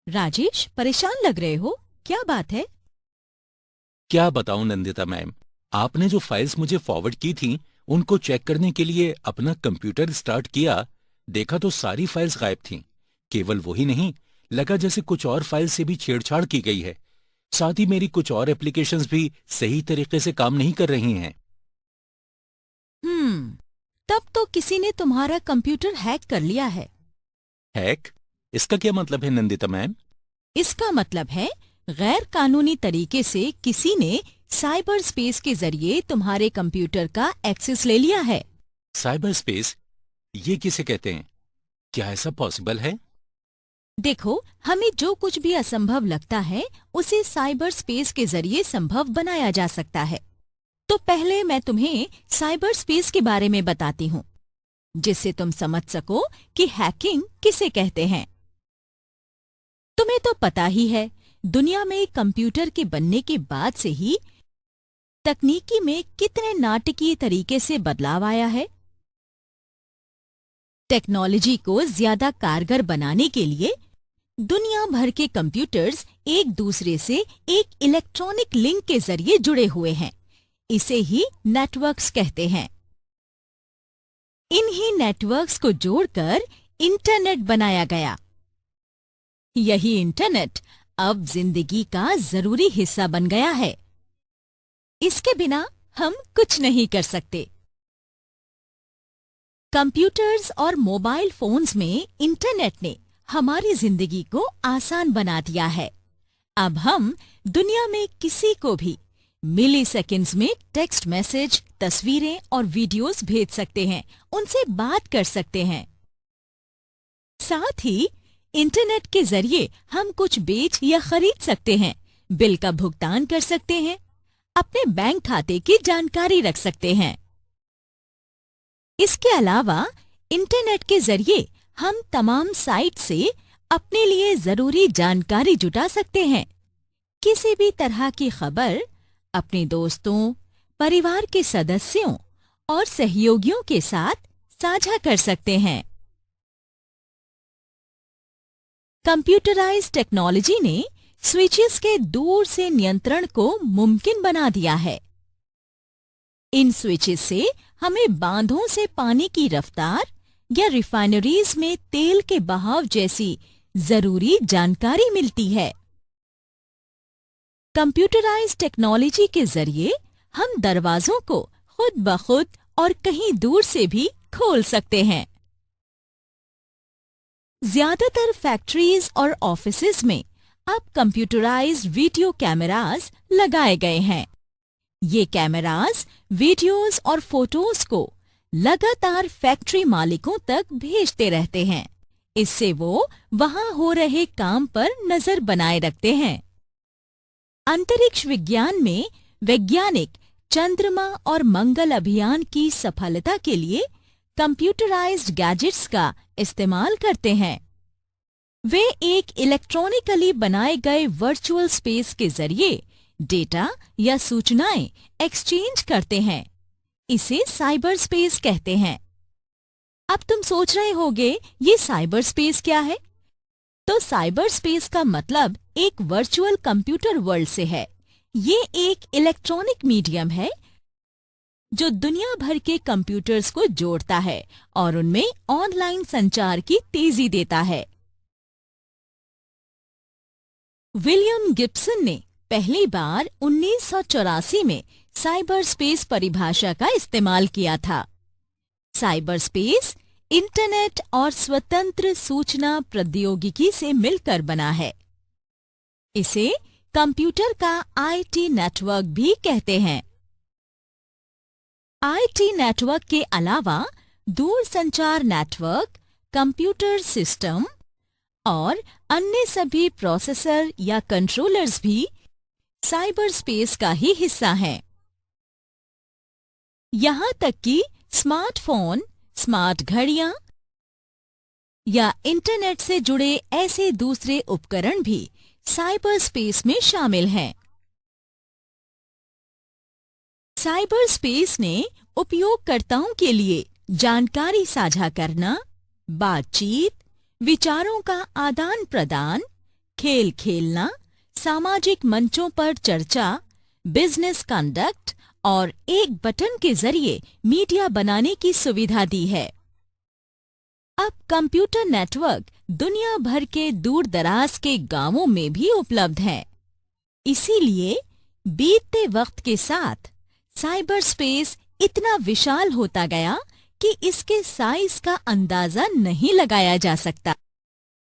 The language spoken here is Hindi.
राजेश, परेशान लग रहे हो, क्या बात है? क्या बताऊं नंदिता मैम। आपने जो फाइल्स मुझे फॉरवर्ड की थी उनको चेक करने के लिए अपना कंप्यूटर स्टार्ट किया। देखा तो सारी फाइल्स गायब थीं। केवल वही नहीं, लगा जैसे कुछ और फाइल से भी छेड़छाड़ की गई है। साथ ही मेरी कुछ और एप्लीकेशंस भी सही तरीके से काम नहीं कर रही हैं। हम्म, तब तो किसी ने तुम्हारा कंप्यूटर हैक कर लिया है। हैक? इसका क्या मतलब है नंदिता मैम? इसका मतलब है गैर कानूनी तरीके से किसी ने साइबर स्पेस के जरिए तुम्हारे कंप्यूटर का एक्सेस ले लिया है। Cyber space? ये किसे कहते हैं? क्या ऐसा पॉसिबल है? देखो, हमें जो कुछ भी असंभव लगता है उसे साइबर स्पेस के जरिए संभव बनाया जा सकता है। तो पहले मैं तुम्हें साइबर स्पेस के बारे में बताती हूँ, जिससे तुम समझ सको कि हैकिंग किसे कहते हैं। तुम्हें तो पता ही है, दुनिया में कंप्यूटर के बनने के बाद से ही तकनीकी में कितने नाटकीय तरीके से बदलाव आया है। टेक्नोलॉजी को ज्यादा कारगर बनाने के लिए दुनिया भर के कंप्यूटर्स एक दूसरे से एक इलेक्ट्रॉनिक लिंक के जरिए जुड़े हुए हैं। इसे ही नेटवर्क्स कहते हैं। इन्हीं नेटवर्क्स को जोड़कर इंटरनेट बनाया गया। यही इंटरनेट अब जिंदगी का जरूरी हिस्सा बन गया है। इसके बिना हम कुछ नहीं कर सकते। कंप्यूटर्स और मोबाइल फोन्स में इंटरनेट ने हमारी जिंदगी को आसान बना दिया है। अब हम दुनिया में किसी को भी मिली सेकेंड्स में टेक्स्ट मैसेज, तस्वीरें और वीडियोस भेज सकते हैं, उनसे बात कर सकते हैं। साथ ही इंटरनेट के जरिए हम कुछ बेच या खरीद सकते हैं, बिल का भुगतान कर सकते हैं, अपने बैंक खाते की जानकारी रख सकते हैं। इसके अलावा इंटरनेट के जरिए हम तमाम साइट से अपने लिए जरूरी जानकारी जुटा सकते हैं। किसी भी तरह की खबर अपने दोस्तों, परिवार के सदस्यों और सहयोगियों के साथ साझा कर सकते हैं। कंप्यूटराइज्ड टेक्नोलॉजी ने स्विचेस के दूर से नियंत्रण को मुमकिन बना दिया है। इन स्विचेस से हमें बांधों से पानी की रफ्तार या रिफाइनरीज में तेल के बहाव जैसी जरूरी जानकारी मिलती है। कंप्यूटराइज्ड टेक्नोलॉजी के जरिए हम दरवाजों को खुद ब खुद और कहीं दूर से भी खोल सकते हैं। ज्यादातर फैक्ट्रीज और ऑफिसेज में अब कंप्यूटराइज्ड वीडियो कैमरास लगाए गए हैं। ये कैमरास वीडियोस और फोटोज को लगातार फैक्ट्री मालिकों तक भेजते रहते हैं। इससे वो वहां हो रहे काम पर नजर बनाए रखते हैं। अंतरिक्ष विज्ञान में वैज्ञानिक चंद्रमा और मंगल अभियान की सफलता के लिए कंप्यूटराइज्ड गैजेट्स का इस्तेमाल करते हैं। वे एक इलेक्ट्रॉनिकली बनाए गए वर्चुअल स्पेस के जरिए डेटा या सूचनाएं एक्सचेंज करते हैं। इसे साइबर स्पेस कहते हैं। अब तुम सोच रहे होगे, ये साइबर स्पेस क्या है? तो साइबर स्पेस का मतलब एक वर्चुअल कंप्यूटर वर्ल्ड से है। ये एक इलेक्ट्रॉनिक मीडियम है जो दुनिया भर के कंप्यूटर्स को जोड़ता है और उनमें ऑनलाइन संचार की तेजी देता है। विलियम गिब्सन ने पहली बार 1984 में साइबर स्पेस परिभाषा का इस्तेमाल किया था। साइबर स्पेस इंटरनेट और स्वतंत्र सूचना प्रौद्योगिकी से मिलकर बना है। इसे कंप्यूटर का आईटी नेटवर्क भी कहते हैं। आईटी नेटवर्क के अलावा दूरसंचार नेटवर्क, कंप्यूटर सिस्टम और अन्य सभी प्रोसेसर या कंट्रोलर्स भी साइबर स्पेस का ही हिस्सा हैं। यहाँ तक कि स्मार्टफोन, स्मार्ट घड़ियां या इंटरनेट से जुड़े ऐसे दूसरे उपकरण भी साइबर स्पेस में शामिल हैं। साइबर स्पेस ने उपयोगकर्ताओं के लिए जानकारी साझा करना, बातचीत, विचारों का आदान प्रदान, खेल खेलना, सामाजिक मंचों पर चर्चा, बिजनेस कंडक्ट और एक बटन के जरिए मीडिया बनाने की सुविधा दी है। अब कंप्यूटर नेटवर्क दुनिया भर के दूर दराज के गांवों में भी उपलब्ध हैं। इसीलिए बीतते वक्त के साथ साइबर स्पेस इतना विशाल होता गया कि इसके साइज का अंदाजा नहीं लगाया जा सकता।